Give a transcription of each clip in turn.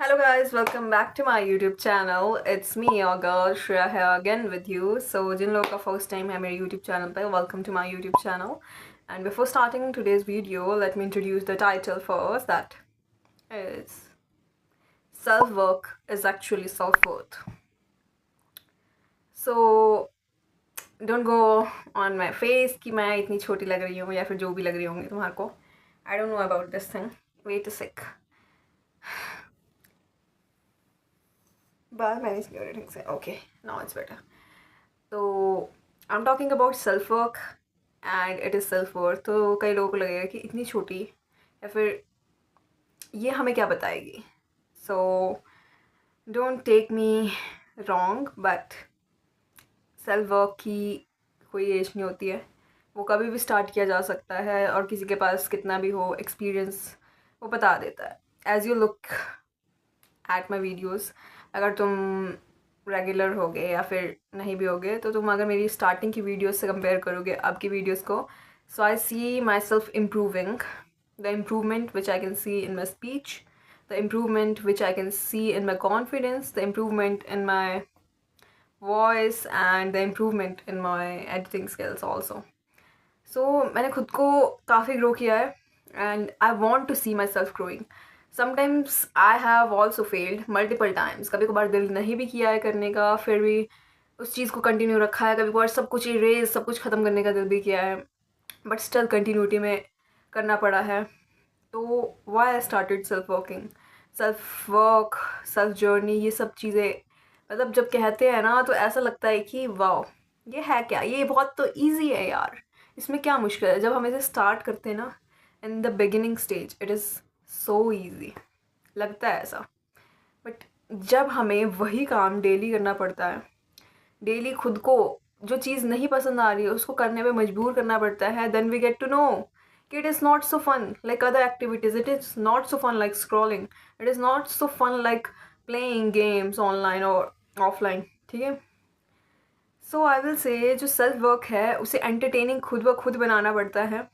Hello guys, welcome back to my YouTube channel. It's me, your girl Shreya here again with you. So जिन लोगों का first time है मेरे YouTube channel पे, welcome to my YouTube channel. And before starting today's video, let me introduce the title first. That is self-work is actually self-worth. So don't go on my face कि मैं इतनी छोटी लग रही हूँ या फिर जो भी लग रही होंगी तुम्हारे को. I don't know about this thing. Wait a sec. But manage everything. Okay, now it's better. So I'm talking about self work and it is self worth. तो कई लोगों को लगेगा कि इतनी छोटी या फिर ये हमें क्या बताएगी. So don't take me wrong, but self work की कोई एज नहीं होती है. वो कभी भी स्टार्ट किया जा सकता है और किसी के पास कितना भी हो एक्सपीरियंस वो बता देता है. As you look at my videos, अगर तुम रेगुलर होगे या फिर नहीं भी होगे तो तुम अगर मेरी स्टार्टिंग की वीडियोस से कंपेयर करोगे अब की वीडियोस को, so I see my self improving. The improvement which I can see in my speech, the improvement which I can see in my confidence, the improvement in my voice and the improvement in my editing skills also. So मैंने खुद को काफ़ी grow किया है and I want to see my self growing. Sometimes I have also failed multiple times. कभी कभार दिल नहीं भी किया है करने का, फिर भी उस चीज़ को कंटिन्यू रखा है. कभी कभार सब कुछ इरेज, सब कुछ ख़त्म करने का दिल भी किया है, बट स्टिल कंटिन्यूटी में करना पड़ा है. तो why I started self working, self work, self journey, ये सब चीज़ें मतलब जब कहते हैं ना तो ऐसा लगता है कि वाओ ये है क्या, ये बहुत तो ईजी है यार, इसमें क्या मुश्किल है. जब हम इसे स्टार्ट करते हैं ना in the beginning stage it is so easy लगता है ऐसा. बट जब हमें वही काम डेली करना पड़ता है, डेली खुद को जो चीज़ नहीं पसंद आ रही है उसको करने में मजबूर करना पड़ता है, then we get to know कि it is not so fun like other activities. It is not so fun like scrolling. It is not so fun like playing games online और ऑफलाइन. ठीक है. सो आई विल से जो self work है उसे entertaining खुद ब खुद बनाना पड़ता है.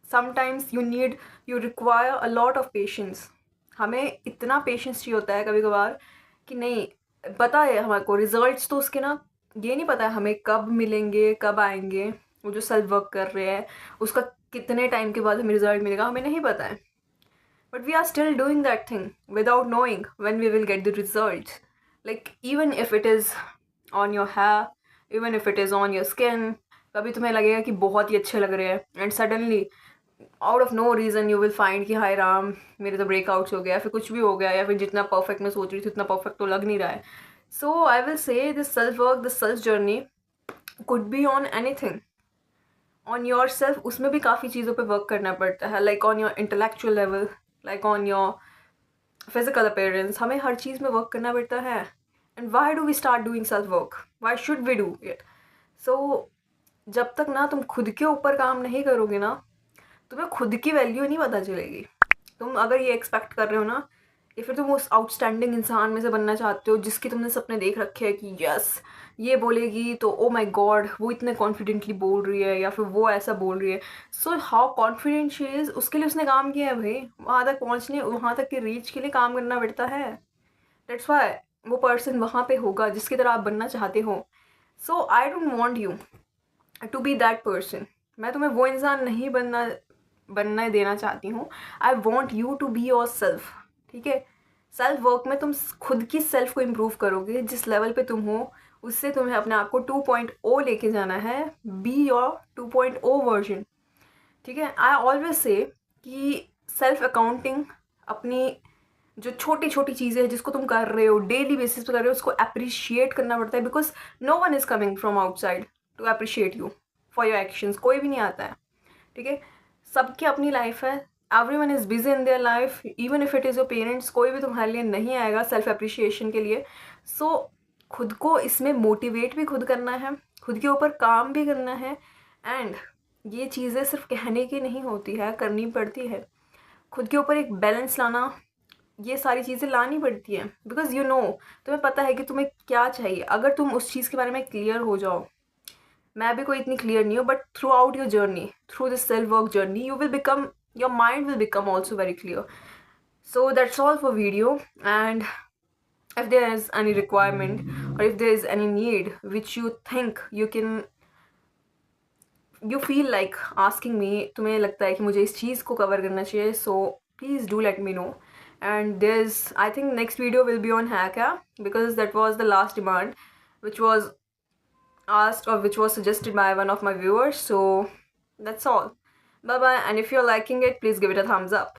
Sometimes you require a lot of patience. हमें इतना पेशेंस चाहिए होता है कभी कभार कि नहीं पता है हमारे को रिजल्ट्स, तो उसके ना ये नहीं पता है हमें कब मिलेंगे कब आएंगे. वो जो सेल्फ वर्क कर रहे हैं उसका कितने टाइम के बाद हमें रिजल्ट मिलेगा हमें नहीं पता है. But we are still doing that thing without knowing when we will get the result. Like even if it is on your hair, even if it is on your skin, कभी तुम्हें लगेगा कि बहुत ही अच्छे लग रहे हैं and suddenly out of no reason you will find कि हाय राम मेरे तो ब्रेकआउट्स हो गया या फिर कुछ भी हो गया या फिर जितना परफेक्ट मैं सोच रही थी उतना परफेक्ट तो लग नहीं रहा है. So I will say this self work, this self journey could be on anything, on your self. उसमें भी काफ़ी चीज़ों पे वर्क करना पड़ता है, like on your intellectual level, like on your physical appearance. हमें हर चीज़ में वर्क करना पड़ता है. And why do we start doing self work, why should we do it. So जब तक ना तुम खुद के ऊपर काम नहीं करोगे ना तुम्हें खुद की वैल्यू नहीं पता चलेगी. तुम अगर ये एक्सपेक्ट कर रहे हो ना या फिर तुम उस आउटस्टैंडिंग इंसान में से बनना चाहते हो जिसके तुमने सपने देख रखे हैं कि यस ये बोलेगी तो ओ माय गॉड वो इतने कॉन्फिडेंटली बोल रही है या फिर वो ऐसा बोल रही है, so how confident she is, उसके लिए उसने काम किया है भाई. वहाँ तक पहुँचने, वहाँ तक की रीच के लिए काम करना पड़ता है. दैट्स वाई वो पर्सन वहाँ पे होगा जिसकी तरह आप बनना चाहते हो. So I don't want you to be that person. मैं तुम्हें वो इंसान नहीं बनने देना चाहती हूँ. I want you to be your self. ठीक है. सेल्फ वर्क में तुम खुद की सेल्फ को इम्प्रूव करोगे. जिस लेवल पे तुम हो उससे तुम्हें अपने आप को 2.0 लेके जाना है. Be your 2.0 version. ठीक है. आई ऑलवेज से कि सेल्फ अकाउंटिंग, अपनी जो छोटी छोटी चीज़ें हैं जिसको तुम कर रहे हो डेली बेसिस पे कर रहे हो उसको अप्रिशिएट करना पड़ता है. Because no one is coming from outside to appreciate you for your actions. कोई भी नहीं आता है. ठीक है. सबकी अपनी लाइफ है. Everyone is busy in their life, even if it is your parents. कोई भी तुम्हारे लिए नहीं आएगा सेल्फ अप्रिशिएशन के लिए. सो खुद को इसमें मोटिवेट भी खुद करना है, खुद के ऊपर काम भी करना है. एंड ये चीज़ें सिर्फ कहने की नहीं होती है, करनी पड़ती है. खुद के ऊपर एक बैलेंस लाना, ये सारी चीज़ें लानी पड़ती हैं. बिकॉज यू नो तुम्हें पता है कि तुम्हें क्या चाहिए. अगर तुम उस चीज़ के बारे में क्लियर हो जाओ, मैं भी कोई इतनी क्लियर नहीं हूँ, but through out your journey, through this self work journey, you will become, your mind will become also very clear. So that's all for video. And if there is any requirement or if there is any need which you think you feel like asking me, तुम्हें लगता है कि मुझे इस चीज़ को cover करना चाहिए, so please do let me know. And there's, I think next video will be on Hacka, because that was the last demand which was asked or which was suggested by one of my viewers. So that's all. Bye bye, and if you're liking it, please give it a thumbs up.